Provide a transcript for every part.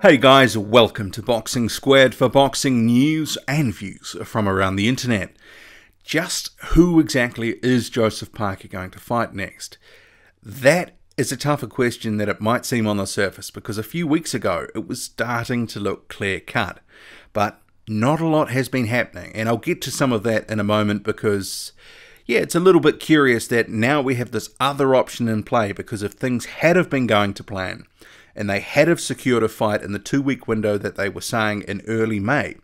Hey guys, welcome to Boxing Squared for boxing news and views from around the internet. Just who exactly is Joseph Parker going to fight next? That is a tougher question than it might seem on the surface, because a few weeks ago it was starting to look clear-cut. But not a lot has been happening, and I'll get to some of that in a moment because, yeah, it's a little bit curious that now we have this other option in play, because if things had have been going to plan, and they had have secured a fight in the 2-week window that they were saying in early May,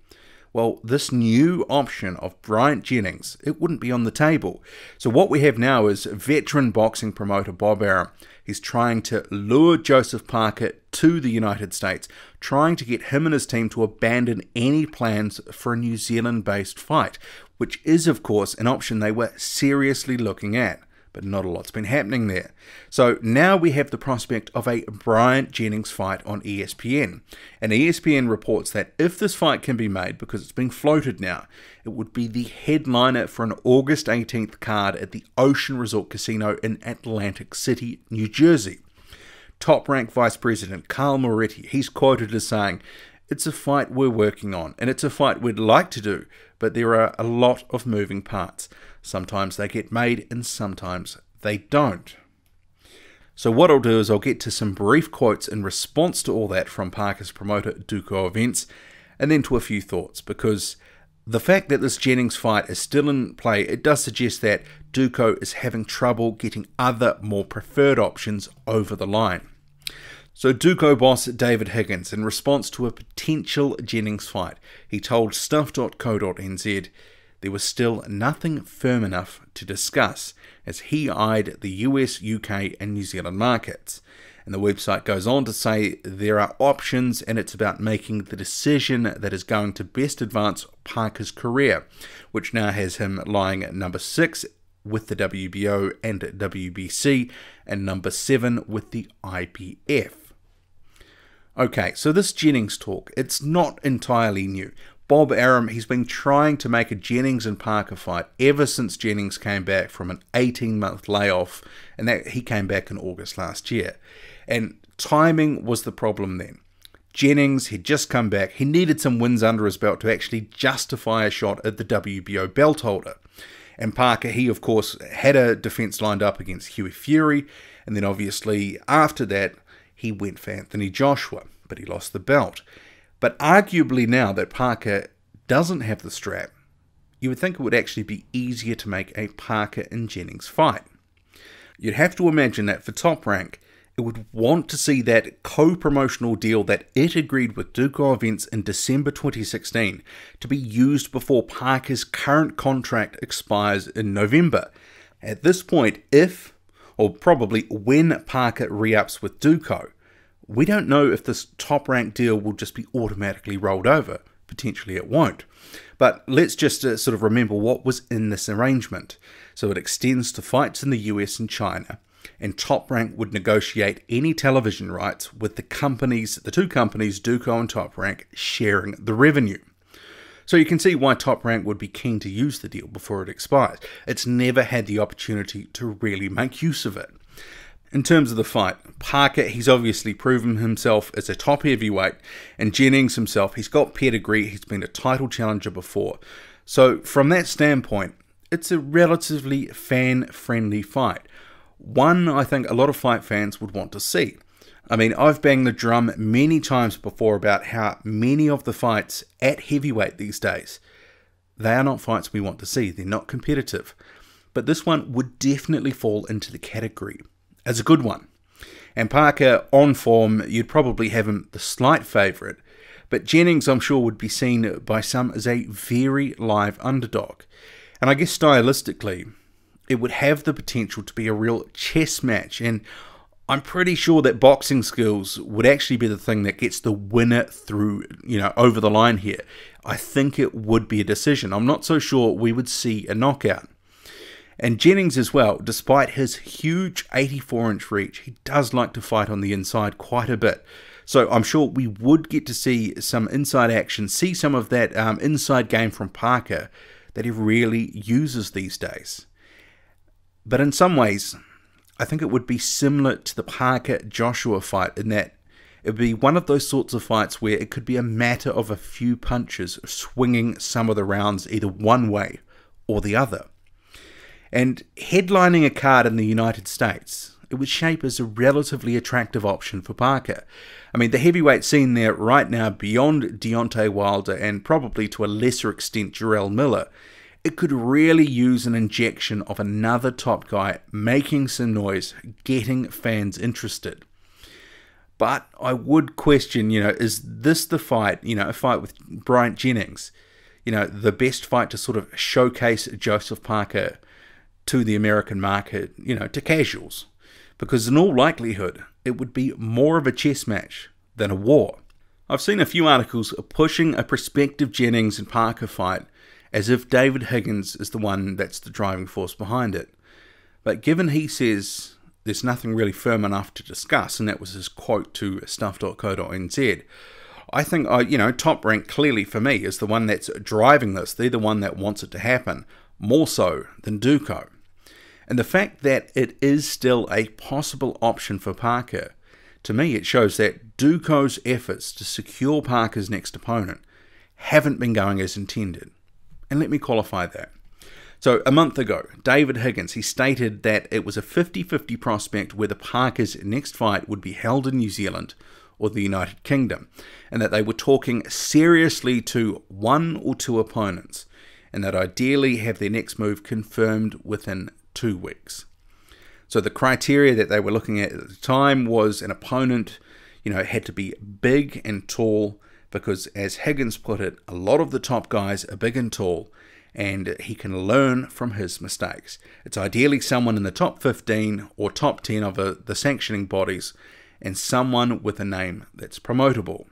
well, this new option of Bryant Jennings, it wouldn't be on the table. So what we have now is veteran boxing promoter Bob Arum. He's trying to lure Joseph Parker to the United States, trying to get him and his team to abandon any plans for a New Zealand-based fight, which is, of course, an option they were seriously looking at. But not a lot's been happening there. So now we have the prospect of a Bryant Jennings fight on ESPN. And ESPN reports that if this fight can be made, because it's being floated now, it would be the headliner for an August 18th card at the Ocean Resort Casino in Atlantic City, New Jersey. Top Rank Vice President Carl Moretti, he's quoted as saying, "It's a fight we're working on, and it's a fight we'd like to do, but there are a lot of moving parts. Sometimes they get made and sometimes they don't." So what I'll do is I'll get to some brief quotes in response to all that from Parker's promoter Duco Events, and then to a few thoughts, because the fact that this Jennings fight is still in play, it does suggest that Duco is having trouble getting other more preferred options over the line. So Duco boss David Higgins, in response to a potential Jennings fight, he told stuff.co.nz there was still nothing firm enough to discuss as he eyed the US, UK and New Zealand markets. And the website goes on to say there are options and it's about making the decision that is going to best advance Parker's career, which now has him lying at number 6 with the WBO and WBC and number 7 with the IPF. Okay, so this Jennings talk, it's not entirely new. Bob Arum, he's been trying to make a Jennings and Parker fight ever since Jennings came back from an 18-month layoff, and that he came back in August last year. And timing was the problem then. Jennings had just come back, he needed some wins under his belt to actually justify a shot at the WBO belt holder. And Parker, he of course had a defense lined up against Hughie Fury, and then obviously after that, he went for Anthony Joshua, but he lost the belt. But arguably now that Parker doesn't have the strap, you would think it would actually be easier to make a Parker and Jennings fight. You'd have to imagine that for Top Rank, it would want to see that co-promotional deal that it agreed with Duco Events in December 2016 to be used before Parker's current contract expires in November. At this point, if, or probably when Parker re-ups with Duco, we don't know if this Top Rank deal will just be automatically rolled over. Potentially it won't. But let's just sort of remember what was in this arrangement. So it extends to fights in the US and China, and Top Rank would negotiate any television rights with the two companies, Duco and Top Rank, sharing the revenue. So you can see why Top Rank would be keen to use the deal before it expires. It's never had the opportunity to really make use of it. In terms of the fight, Parker, he's obviously proven himself as a top heavyweight, and Jennings himself, he's got pedigree, he's been a title challenger before. So from that standpoint, it's a relatively fan-friendly fight. One I think a lot of fight fans would want to see. I mean, I've banged the drum many times before about how many of the fights at heavyweight these days, they are not fights we want to see, they're not competitive. But this one would definitely fall into the category as a good one. And Parker, on form, you'd probably have him the slight favourite, but Jennings, I'm sure, would be seen by some as a very live underdog. And I guess stylistically, it would have the potential to be a real chess match, and I'm pretty sure that boxing skills would actually be the thing that gets the winner through, over the line here. I think it would be a decision. I'm not so sure we would see a knockout. And Jennings as well, despite his huge 84-inch reach, he does like to fight on the inside quite a bit. So I'm sure we would get to see some inside action, see some of that inside game from Parker that he really uses these days. But in some ways, I think it would be similar to the Parker-Joshua fight in that It would be one of those sorts of fights where it could be a matter of a few punches swinging some of the rounds either one way or the other. And headlining a card in the United States, it would shape as a relatively attractive option for Parker. I mean, the heavyweight scene there right now, beyond Deontay Wilder and probably to a lesser extent Jarrell Miller, it could really use an injection of another top guy making some noise, getting fans interested. But I would question, is this the fight, a fight with Bryant Jennings, the best fight to sort of showcase Joseph Parker to the American market, to casuals? Because in all likelihood, it would be more of a chess match than a war. I've seen a few articles pushing a prospective Jennings and Parker fight as if David Higgins is the one that's the driving force behind it. But given he says there's nothing really firm enough to discuss, and that was his quote to stuff.co.nz, I think, Top Rank clearly for me is the one that's driving this. They're the one that wants it to happen, more so than Duco. And the fact that it is still a possible option for Parker, to me it shows that Duco's efforts to secure Parker's next opponent haven't been going as intended. And let me qualify that. So a month ago, David Higgins, he stated that it was a 50-50 prospect whether Parker's next fight would be held in New Zealand or the United Kingdom, and that they were talking seriously to one or two opponents, and that ideally have their next move confirmed within 2 weeks. So the criteria that they were looking at the time was an opponent, had to be big and tall, because as Higgins put it, a lot of the top guys are big and tall, and he can learn from his mistakes. It's ideally someone in the top 15 or top 10 of the sanctioning bodies, and someone with a name that's promotable.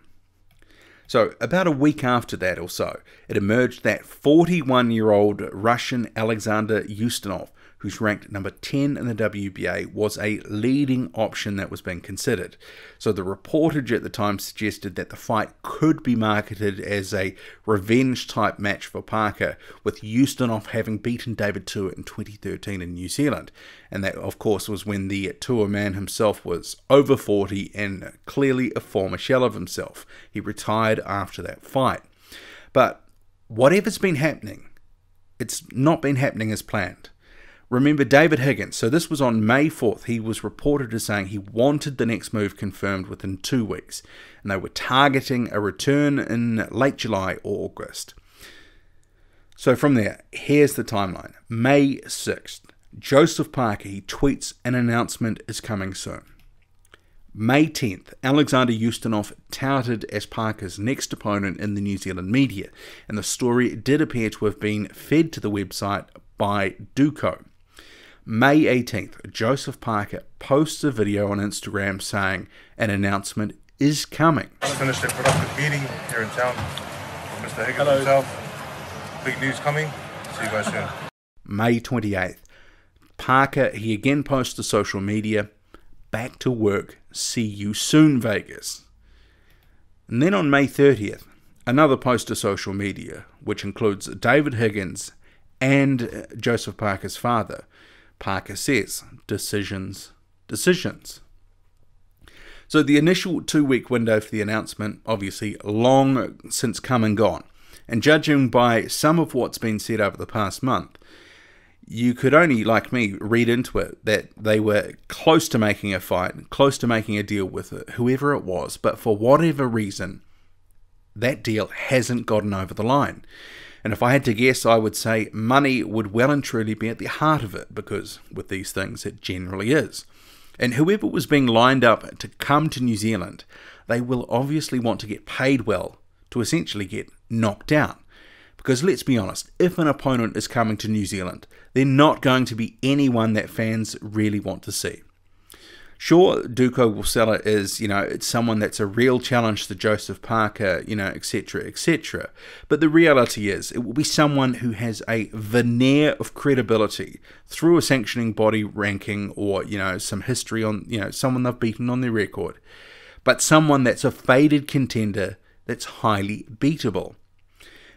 So about a week after that or so, it emerged that 41-year-old Russian Alexander Ustinov, who's ranked number 10 in the WBA, was a leading option that was being considered. So the reportage at the time suggested that the fight could be marketed as a revenge-type match for Parker, with Ustinov having beaten David Tua in 2013 in New Zealand. And that, of course, was when the Tua man himself was over 40 and clearly a former shell of himself. He retired after that fight. But whatever's been happening, it's not been happening as planned. Remember David Higgins, so this was on May 4th, he was reported as saying he wanted the next move confirmed within 2 weeks, and they were targeting a return in late July or August. So from there, here's the timeline. May 6th, Joseph Parker, he tweets an announcement is coming soon. May 10th, Alexander Ustinov touted as Parker's next opponent in the New Zealand media, and the story did appear to have been fed to the website by Duco. May 18th, Joseph Parker posts a video on Instagram saying an announcement is coming. I finished a productive meeting here in town with Mr. Higgins himself. Big news coming. See you guys soon. May 28th, Parker, he again posts to social media, back to work, see you soon Vegas. And then on May 30th, another post to social media, which includes David Higgins and Joseph Parker's father. Parker says, decisions. So the initial 2-week window for the announcement, obviously long since come and gone. And judging by some of what's been said over the past month, you could only, like me, read into it that they were close to making a fight, close to making a deal with it, whoever it was. But for whatever reason, that deal hasn't gotten over the line. And if I had to guess, I would say money would well and truly be at the heart of it, because with these things it generally is. And whoever was being lined up to come to New Zealand, they will obviously want to get paid well to essentially get knocked out. Because let's be honest, if an opponent is coming to New Zealand, they're not going to be anyone that fans really want to see. Sure, Duco will sell it as, it's someone that's a real challenge to Joseph Parker, etc., etc. But the reality is, it will be someone who has a veneer of credibility through a sanctioning body ranking or, some history on, someone they've beaten on their record. But someone that's a faded contender that's highly beatable.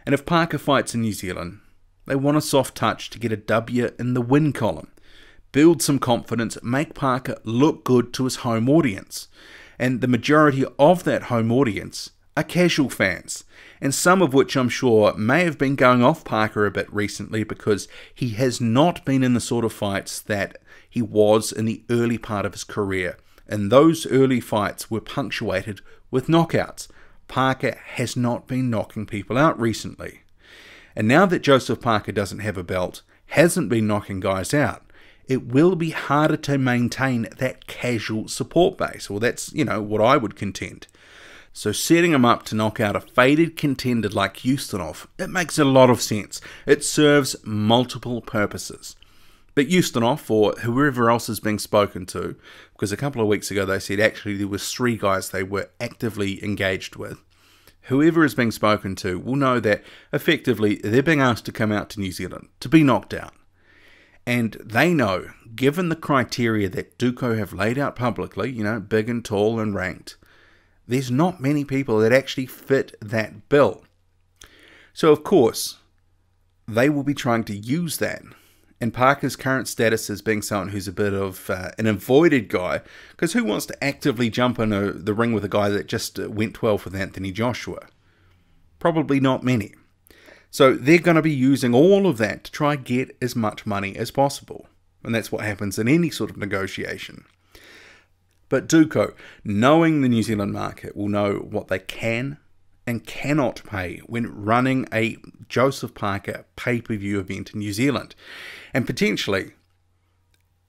And if Parker fights in New Zealand, they want a soft touch to get a W in the win column. Build some confidence, make Parker look good to his home audience. and the majority of that home audience are casual fans, and some of which I'm sure may have been going off Parker a bit recently because he has not been in the sort of fights that he was in the early part of his career, and those early fights were punctuated with knockouts. Parker has not been knocking people out recently. And now that Joseph Parker doesn't have a belt, hasn't been knocking guys out, it will be harder to maintain that casual support base. Well, that's, what I would contend. So setting him up to knock out a faded contender like Ustinov, it makes a lot of sense. It serves multiple purposes. But Ustinov, or whoever else is being spoken to, because a couple of weeks ago they said actually there was 3 guys they were actively engaged with, whoever is being spoken to will know that effectively they're being asked to come out to New Zealand to be knocked out. And they know, given the criteria that Duco have laid out publicly, big and tall and ranked, there's not many people that actually fit that bill. So of course, they will be trying to use that. And Parker's current status as being someone who's a bit of an avoided guy, because who wants to actively jump in the ring with a guy that just went 12 with Anthony Joshua? Probably not many. So they're going to be using all of that to try and get as much money as possible. And that's what happens in any sort of negotiation. But Duco, knowing the New Zealand market, will know what they can and cannot pay when running a Joseph Parker pay-per-view event in New Zealand. And potentially,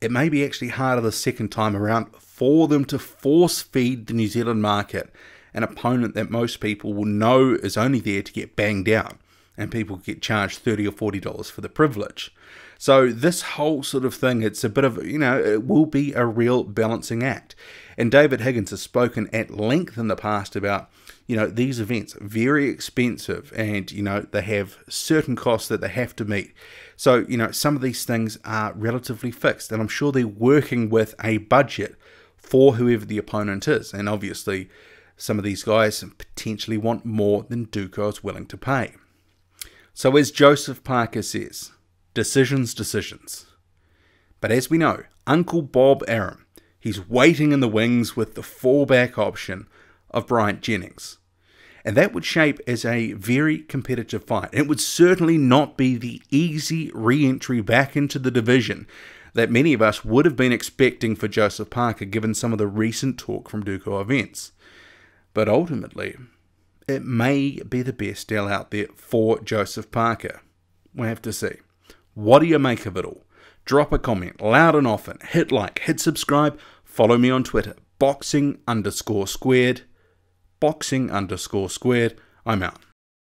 it may be actually harder the second time around for them to force-feed the New Zealand market an opponent that most people will know is only there to get banged out, and people get charged $30 or $40 for the privilege. So this whole sort of thing, it's a bit of, it will be a real balancing act. And David Higgins has spoken at length in the past about, these events are very expensive and, they have certain costs that they have to meet. So, some of these things are relatively fixed, and I'm sure they're working with a budget for whoever the opponent is. And obviously, some of these guys potentially want more than Duco is willing to pay. So as Joseph Parker says, decisions. But as we know, Uncle Bob Arum, he's waiting in the wings with the fallback option of Bryant Jennings. And that would shape as a very competitive fight. It would certainly not be the easy re-entry back into the division that many of us would have been expecting for Joseph Parker given some of the recent talk from Duco events. But ultimately, it may be the best deal out there for Joseph Parker. We'll have to see. What do you make of it all? Drop a comment, loud and often. Hit like, hit subscribe. Follow me on Twitter, boxing_squared. Boxing_squared. I'm out.